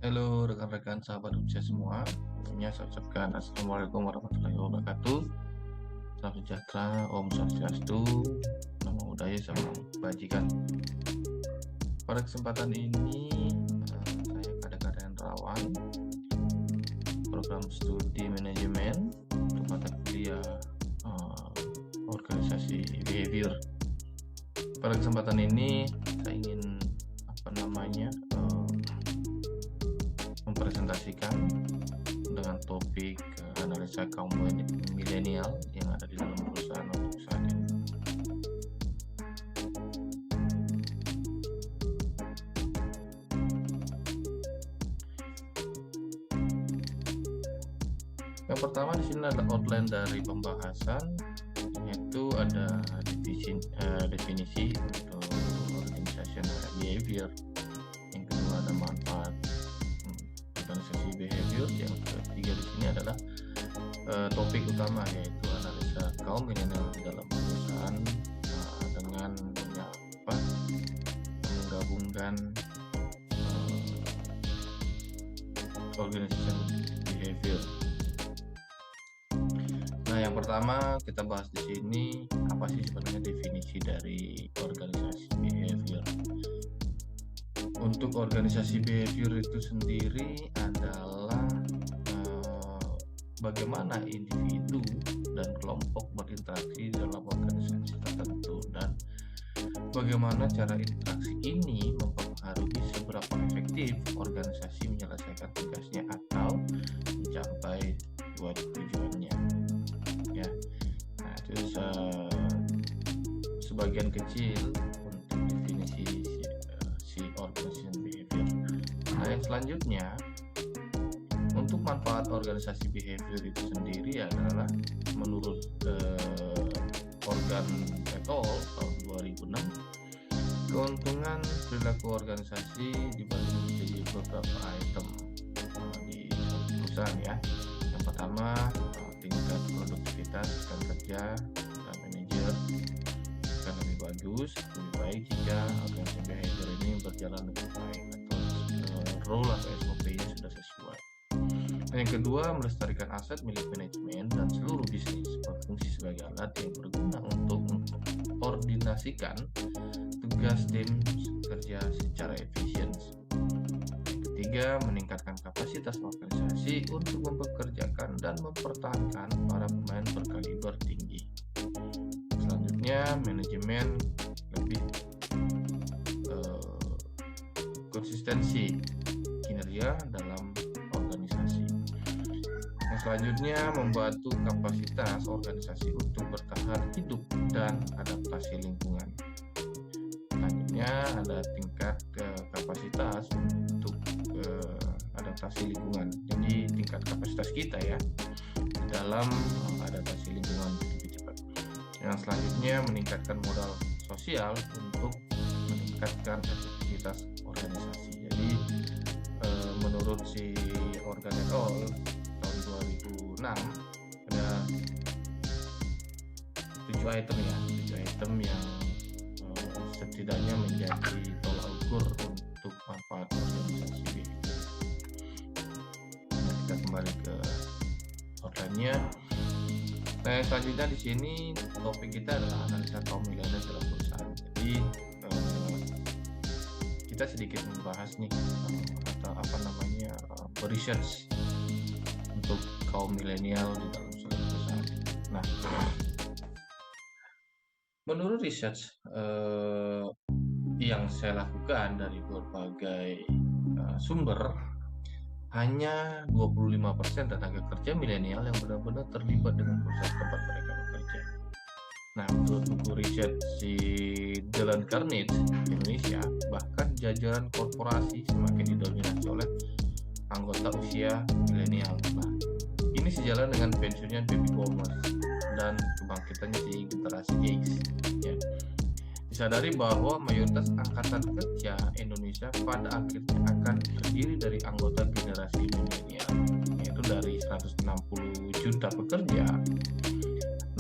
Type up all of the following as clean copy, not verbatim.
Halo rekan-rekan sahabat Rupiah semua. Sebelumnya saya ucapkan Assalamualaikum warahmatullahi wabarakatuh. Salam sejahtera, Om Swastiastu, Namo Buddhaya, Salam Kebajikan. Pada kesempatan ini saya kadang-kadang rawan program studi manajemen untuk mata kuliah organisasi behavior. Pada kesempatan ini saya ingin mempresentasikan dengan topik analisa kaum milenial yang ada di dalam perusahaan untuk saat ini. Yang pertama di sini ada outline dari pembahasan, yaitu ada definisi untuk organizational behavior. Yang kedua ada manfaat organisasi behavior. Yang ketiga di sini adalah topik utama, yaitu analisa kaum milenial di dalam perusahaan dengan menggabungkan organization behavior. Nah, yang pertama kita bahas di sini apa sih sebenarnya definisi dari organisasi behavior. Untuk organisasi behavior itu sendiri adalah bagaimana individu dan kelompok berinteraksi dalam organisasi tertentu dan bagaimana cara interaksi ini mempengaruhi seberapa efektif organisasi menyelesaikan tugasnya atau mencapai tujuannya. Ya, nah itu sebagian kecil untuk definisi si organization behavior. Nah, yang selanjutnya untuk manfaat organisasi behavior itu sendiri adalah menurut Organ et al. Tahun 2006, keuntungan perilaku organisasi dibagi menjadi beberapa item di perusahaan ya. Yang pertama, tingkat produktivitas rekan kerja dan manajer akan lebih bagus, lebih baik jika organisasi behavior ini berjalan lebih baik atau role atau SOP-nya sudah sesuai. Yang kedua, melestarikan aset milik manajemen dan seluruh bisnis berfungsi sebagai alat yang berguna untuk mengkoordinasikan tugas tim kerja secara efisien. Yang ketiga, meningkatkan kapasitas organisasi untuk mempekerjakan dan mempertahankan para pemain berkaliber tinggi. Selanjutnya, manajemen lebih konsistensi kinerja dalam organisasi. Yang selanjutnya, membantu kapasitas organisasi untuk bertahan hidup dan adaptasi lingkungan. Selanjutnya ada tingkat kapasitas untuk adaptasi lingkungan. Jadi tingkat kapasitas kita ya dalam adaptasi lingkungan lebih cepat. Yang selanjutnya, meningkatkan modal sosial untuk meningkatkan efektivitas organisasi. Jadi menurut si Organ et al. Tahun 2006 ada 7 item yang setidaknya menjadi tolak ukur untuk manfaat organisasi behavior. Nah, kita kembali ke outline-nya. Nah, selanjutnya di sini topik kita adalah analisa kaum milenial dalam perusahaan. Jadi kita sedikit membahas nih atau research untuk kaum milenial di dalam suatu perusahaan. Nah, menurut research yang saya lakukan dari berbagai sumber, hanya 25% tenaga kerja milenial yang benar-benar terlibat dengan perusahaan tempat mereka bekerja. Nah, menurut buku riset si Dale Carnegie Indonesia, bahkan jajaran korporasi semakin didominasi oleh anggota usia milenial. Nah, ini sejalan dengan pensiunnya baby boomers dan kebangkitannya si generasi X. Ya. Disadari bahwa mayoritas angkatan kerja Indonesia pada akhirnya akan terdiri dari anggota generasi milenial, yaitu dari 160 juta pekerja,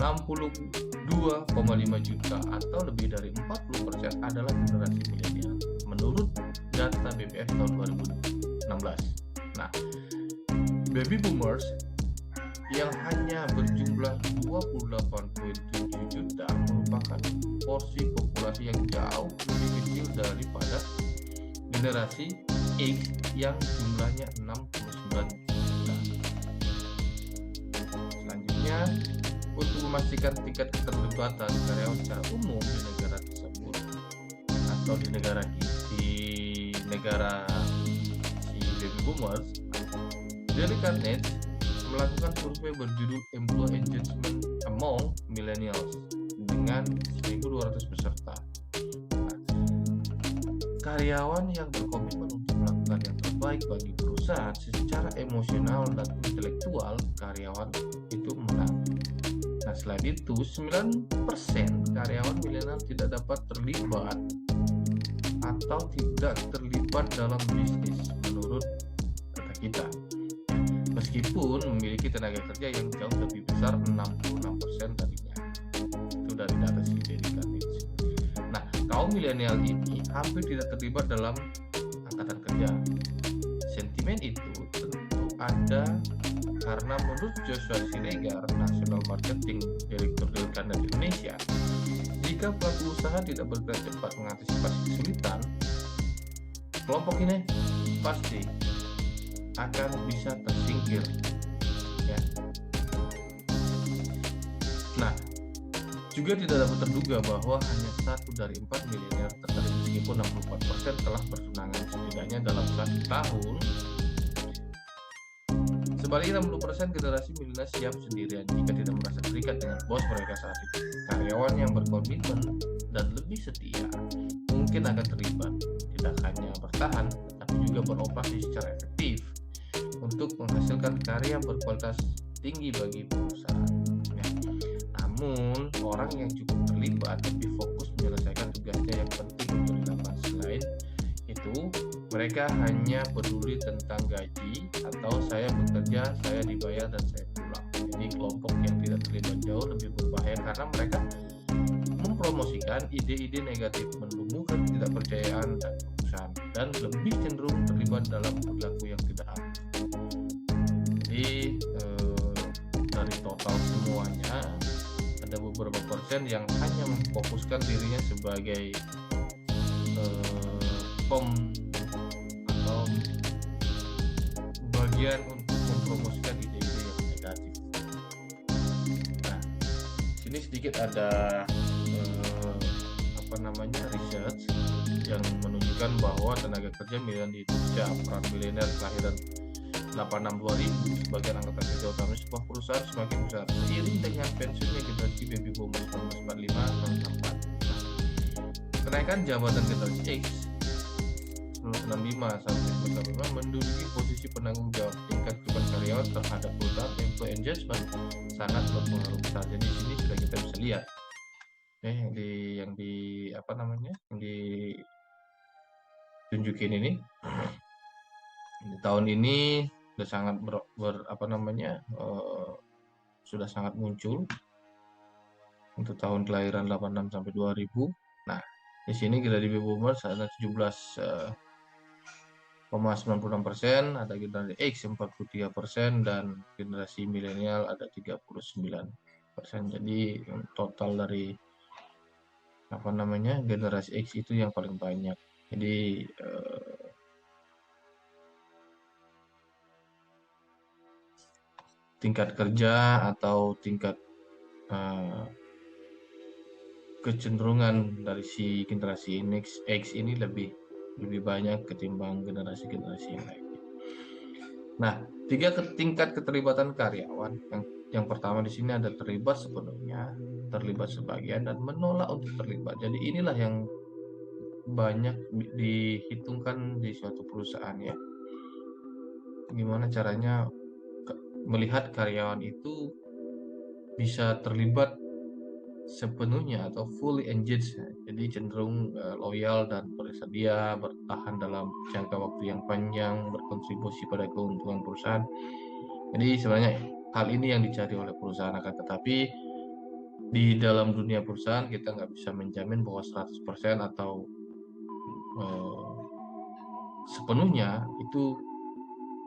62,5 juta atau lebih dari 40% adalah generasi milenial menurut data BPS tahun 2016. 2016. Nah, baby boomers yang hanya berjumlah 28,7 juta merupakan porsi populasi yang jauh lebih kecil daripada generasi X yang jumlahnya 69 juta. Selanjutnya, untuk memastikan tingkat keterlibatan karyawan secara umum di negara tersebut atau di negara si baby boomers, Daily Carnage melakukan survei berjudul Employee Engagement Among Millennials dengan 1.200 peserta. Nah, karyawan yang berkomitmen untuk melakukan yang terbaik bagi perusahaan secara emosional dan intelektual, karyawan itu menang. Nah, selain itu, 9% karyawan milenial tidak dapat terlibat atau tidak terlibat dalam bisnis menurut data kita. Meskipun memiliki tenaga kerja yang jauh lebih besar, 66% tadinya. Itu dari data si Daily Carnage. Nah, kaum milenial ini hampir tidak terlibat dalam angkatan kerja. Sentimen itu tentu ada karena menurut Joshua Siregar, National Marketing Director Daily Carnage Indonesia, jika pelaku usaha tidak bergerak cepat mengantisipasi kesulitan, kelompok ini pasti akan bisa tersingkir, ya. Nah, juga tidak dapat terduga bahwa hanya 1 dari 4 milenial tertarik, meskipun 64% telah bertunangan setidaknya dalam 1 tahun. Sebaliknya, 60% generasi milenial siap sendirian jika tidak merasa terikat dengan bos mereka saat itu. Karyawan yang berkomitmen dan lebih setia mungkin akan terlibat, tidak hanya bertahan, tapi juga beroperasi secara efektif untuk menghasilkan karya berkualitas tinggi bagi perusahaan. Ya. Namun, orang yang cukup terlibat lebih fokus menyelesaikan tugasnya yang penting untuk dilakukan. Selain itu, mereka hanya peduli tentang gaji atau saya bekerja, saya dibayar, dan saya pulang. Jadi kelompok yang tidak terlibat jauh lebih berbahaya karena mereka mempromosikan ide-ide negatif, menumbuhkan ketidakpercayaan dan perusahaan, dan lebih cenderung terlibat dalam perilaku yang tidak aman. Jadi dari total semuanya ada beberapa persen yang hanya memfokuskan dirinya sebagai atau bagian untuk mempromosikan ide-ide yang negatif. Nah, sini sedikit ada research yang menunjukkan bahwa tenaga kerja milenial di Indonesia, peran milenial kelahiran 86-2000 sebagai angkatan kerja utama sebuah perusahaan semakin besar seiring dengan pensiunnya generasi baby boomers 1945-1964. Kenaikan jabatan generasi X 1965 sampai 1965 menduduki posisi penanggung jawab tingkat kehidupan karyawan terhadap perusahaan. Employee engagement sangat berpengaruh besar. Jadi di sini sudah kita bisa lihat yang ditunjukin ini di tahun ini sudah sangat sudah sangat muncul untuk tahun kelahiran 86 sampai 2000. Nah, di sini generasi baby boomers ada 17,96%, ada generasi X 43%, dan generasi milenial ada 39%. Jadi total dari generasi X itu yang paling banyak. Jadi tingkat kerja atau tingkat kecenderungan dari si generasi X ini lebih banyak ketimbang generasi-generasi yang lainnya. Nah, 3 tingkat keterlibatan karyawan. Yang pertama di sini ada terlibat sepenuhnya, terlibat sebagian, dan menolak untuk terlibat. Jadi inilah yang banyak dihitungkan di suatu perusahaan, ya. Gimana caranya melihat karyawan itu bisa terlibat sepenuhnya atau fully engaged, jadi cenderung loyal dan bersedia bertahan dalam jangka waktu yang panjang, berkontribusi pada keuntungan perusahaan. Jadi sebenarnya hal ini yang dicari oleh perusahaan, akan tetapi di dalam dunia perusahaan kita nggak bisa menjamin bahwa 100% atau sepenuhnya itu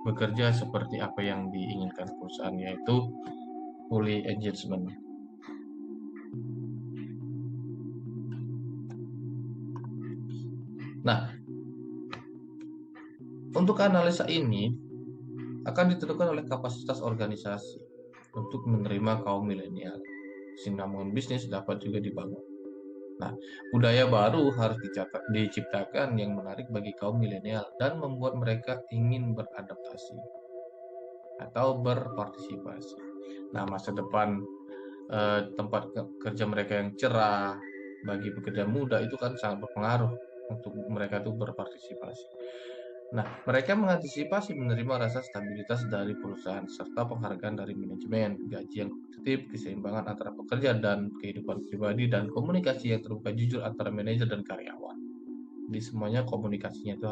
bekerja seperti apa yang diinginkan perusahaan, yaitu fully engagement. Nah, untuk analisa ini akan ditentukan oleh kapasitas organisasi untuk menerima kaum milenial. Kesinambungan bisnis dapat juga dibangun. Nah, budaya baru harus diciptakan yang menarik bagi kaum milenial dan membuat mereka ingin beradaptasi atau berpartisipasi. Nah, masa depan tempat kerja mereka yang cerah bagi pekerja muda itu kan sangat berpengaruh untuk mereka itu berpartisipasi. Nah, mereka mengantisipasi menerima rasa stabilitas dari perusahaan serta penghargaan dari manajemen, gaji yang kompetitif, keseimbangan antara pekerja dan kehidupan pribadi, dan komunikasi yang terbuka jujur antara manajer dan karyawan. Jadi semuanya komunikasinya itu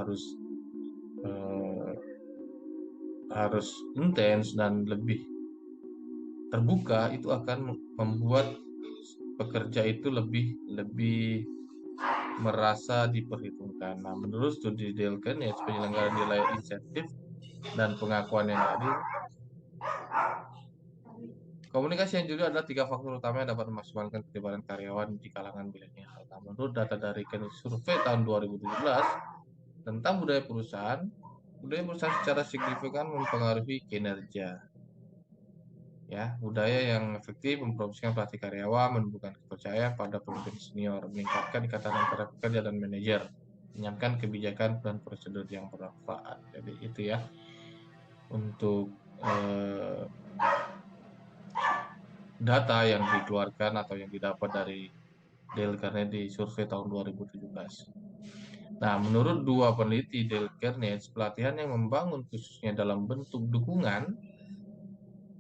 eh, harus intens dan lebih terbuka. Itu akan membuat pekerja itu lebih lebih merasa diperhitungkan. Nah, menurut studi Delken, ya, penyelenggaraan nilai insentif dan pengakuan yang adil, komunikasi yang jujur adalah tiga faktor utama yang dapat memaksimalkan keterlibatan karyawan di kalangan milenial. Nah, menurut data dari survei tahun 2017 tentang budaya perusahaan secara signifikan mempengaruhi kinerja. Ya, budaya yang efektif mempromosikan pelatih karyawan, menumbuhkan kepercayaan pada pemimpin senior, meningkatkan ikatan antara pekerja dan manajer, menyiapkan kebijakan dan prosedur yang bermanfaat. Jadi itu ya untuk data yang dikeluarkan atau yang didapat dari Dale Carnegie di survei tahun 2017. Nah, menurut dua peneliti Dale Carnegie, pelatihan yang membangun khususnya dalam bentuk dukungan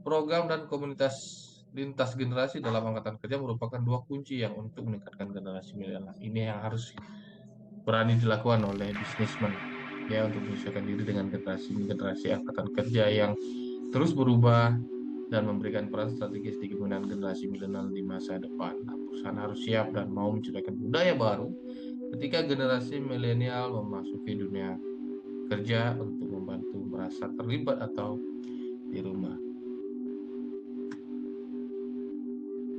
program dan komunitas lintas generasi dalam angkatan kerja merupakan dua kunci yang untuk meningkatkan generasi milenial. Ini yang harus berani dilakukan oleh bisnismen ya, untuk menyesuaikan diri dengan generasi angkatan kerja yang terus berubah dan memberikan peran strategis di kepemimpinan generasi milenial di masa depan. Nah, perusahaan harus siap dan mau menciptakan budaya baru ketika generasi milenial memasuki dunia kerja untuk membantu merasa terlibat atau di rumah.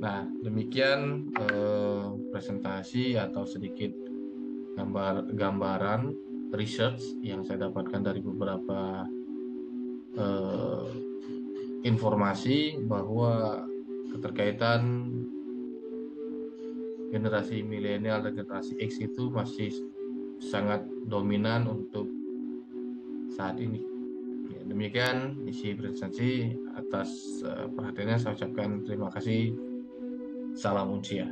Nah, demikian presentasi atau sedikit gambaran research yang saya dapatkan dari beberapa eh, informasi bahwa keterkaitan generasi milenial dan generasi X itu masih sangat dominan untuk saat ini. Ya, demikian isi presentasi. Atas perhatiannya saya ucapkan terima kasih. Salam Uncia.